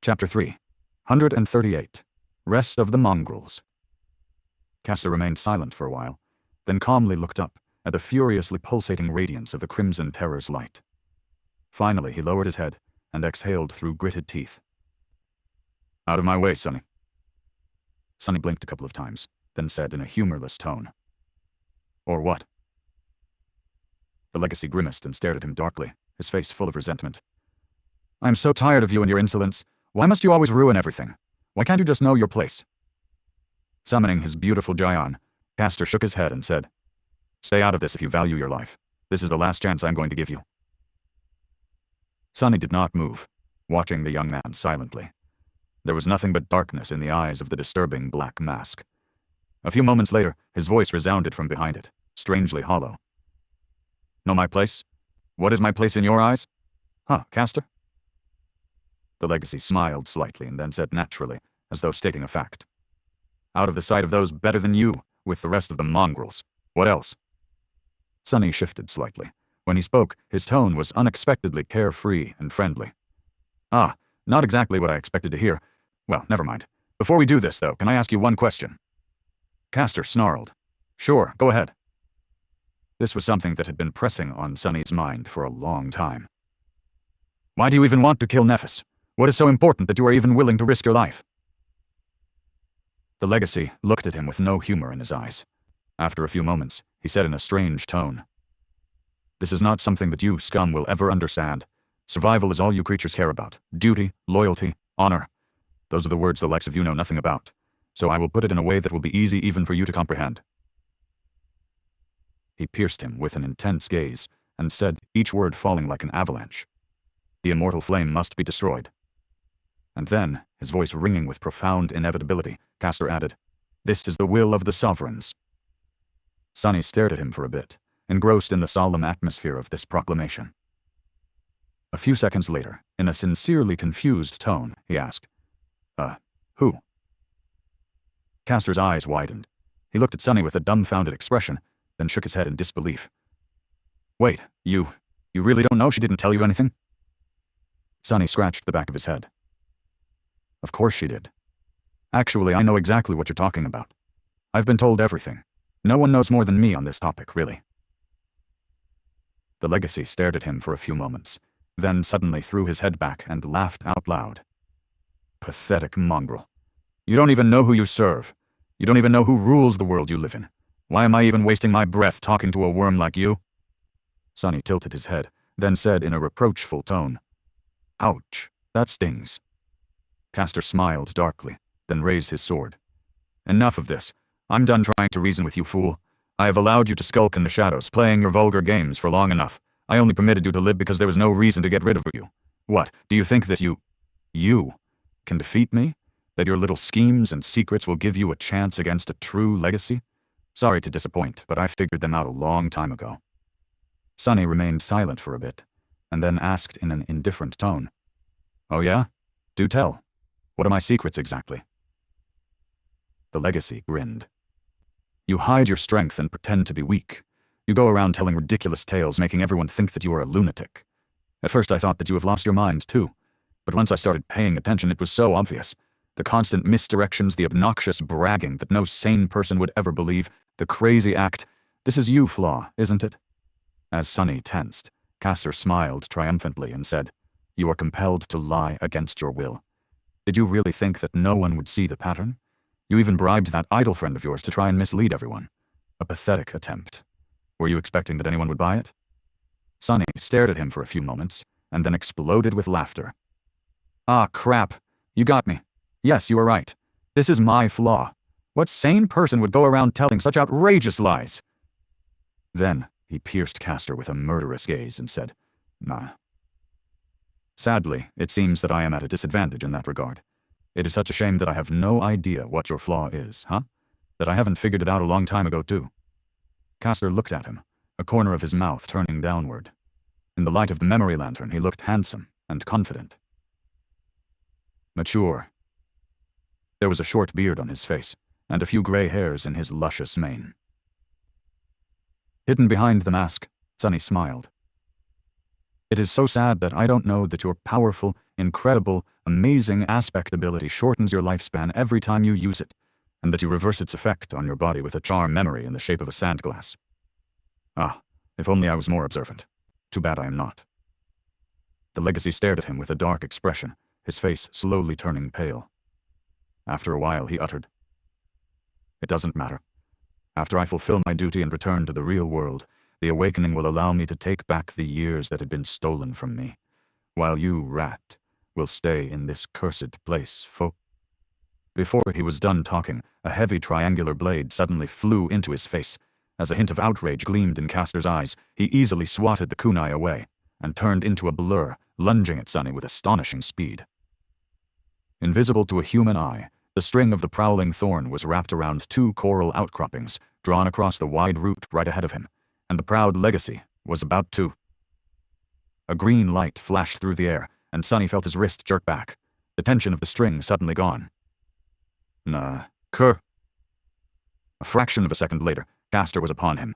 Chapter 3. 138. Rest of the Mongrels. Castor remained silent for a while, then calmly looked up at the furiously pulsating radiance of the Crimson Terror's light. Finally, he lowered his head and exhaled through gritted teeth. "Out of my way, Sonny." Sonny blinked a couple of times, then said in a humorless tone, "Or what?" The Legacy grimaced and stared at him darkly, his face full of resentment. "I am so tired of you and your insolence. Why must you always ruin everything? Why can't you just know your place?" Summoning his beautiful Jian, Castor shook his head and said, "Stay out of this if you value your life. This is the last chance I'm going to give you." Sonny did not move, watching the young man silently. There was nothing but darkness in the eyes of the disturbing black mask. A few moments later, his voice resounded from behind it, strangely hollow. "Know my place? What is my place in your eyes? Huh, Castor?" The Legacy smiled slightly and then said naturally, as though stating a fact, "Out of the sight of those better than you, with the rest of the mongrels. What else?" Sonny shifted slightly. When he spoke, his tone was unexpectedly carefree and friendly. "Ah, not exactly what I expected to hear. Well, never mind. Before we do this, though, can I ask you one question?" Castor snarled. "Sure, go ahead." This was something that had been pressing on Sonny's mind for a long time. "Why do you even want to kill Nephis? What is so important that you are even willing to risk your life?" The Legacy looked at him with no humor in his eyes. After a few moments, he said in a strange tone, "This is not something that you, scum, will ever understand. Survival is all you creatures care about. Duty, loyalty, honor. Those are the words the likes of you know nothing about. So I will put it in a way that will be easy even for you to comprehend." He pierced him with an intense gaze and said, each word falling like an avalanche, "The immortal flame must be destroyed." And then, his voice ringing with profound inevitability, Castor added, "This is the will of the sovereigns." Sonny stared at him for a bit, engrossed in the solemn atmosphere of this proclamation. A few seconds later, in a sincerely confused tone, he asked, Who?" Castor's eyes widened. He looked at Sonny with a dumbfounded expression, then shook his head in disbelief. "Wait, you really don't know? She didn't tell you anything?" Sonny scratched the back of his head. "Of course she did. Actually, I know exactly what you're talking about. I've been told everything. No one knows more than me on this topic, really." The Legacy stared at him for a few moments, then suddenly threw his head back and laughed out loud. "Pathetic mongrel. You don't even know who you serve. You don't even know who rules the world you live in. Why am I even wasting my breath talking to a worm like you?" Sonny tilted his head, then said in a reproachful tone, "Ouch, that stings." Castor smiled darkly, then raised his sword. "Enough of this. I'm done trying to reason with you, fool. I have allowed you to skulk in the shadows, playing your vulgar games for long enough. I only permitted you to live because there was no reason to get rid of you. What, do you think that you can defeat me? That your little schemes and secrets will give you a chance against a true Legacy? Sorry to disappoint, but I figured them out a long time ago." Sonny remained silent for a bit, and then asked in an indifferent tone, "Oh yeah? Do tell. What are my secrets exactly?" The Legacy grinned. "You hide your strength and pretend to be weak. You go around telling ridiculous tales, making everyone think that you are a lunatic. At first I thought that you have lost your mind too, but once I started paying attention it was so obvious. The constant misdirections, the obnoxious bragging that no sane person would ever believe, the crazy act. This is you, Flaw, isn't it?" As Sonny tensed, Castor smiled triumphantly and said, "You are compelled to lie against your will. Did you really think that no one would see the pattern? You even bribed that idle friend of yours to try and mislead everyone. A pathetic attempt. Were you expecting that anyone would buy it?" Sonny stared at him for a few moments, and then exploded with laughter. "Ah, crap. You got me. Yes, you are right. This is my flaw. What sane person would go around telling such outrageous lies?" Then he pierced Castor with a murderous gaze and said, "Nah. Sadly, it seems that I am at a disadvantage in that regard. It is such a shame that I have no idea what your flaw is, huh? That I haven't figured it out a long time ago, too." Castor looked at him, a corner of his mouth turning downward. In the light of the memory lantern, he looked handsome and confident. Mature. There was a short beard on his face, and a few gray hairs in his luscious mane. Hidden behind the mask, Sonny smiled. "It is so sad that I don't know that your powerful, incredible, amazing aspect ability shortens your lifespan every time you use it, and that you reverse its effect on your body with a charm memory in the shape of a sand glass. Ah, if only I was more observant. Too bad I am not. The legacy stared at him with a dark expression, his face slowly turning pale. After a while, he uttered, "It doesn't matter. After I fulfill my duty and return to the real world, the awakening will allow me to take back the years that had been stolen from me, while you, rat, will stay in this cursed place, Before he was done talking, a heavy triangular blade suddenly flew into his face. As a hint of outrage gleamed in Castor's eyes, he easily swatted the kunai away, and turned into a blur, lunging at Sunny with astonishing speed. Invisible to a human eye, the string of the prowling thorn was wrapped around 2 coral outcroppings, drawn across the wide route right ahead of him, and the proud legacy was about to. A green light flashed through the air, and Sunny felt his wrist jerk back, the tension of the string suddenly gone. A fraction of a second later, Castor was upon him,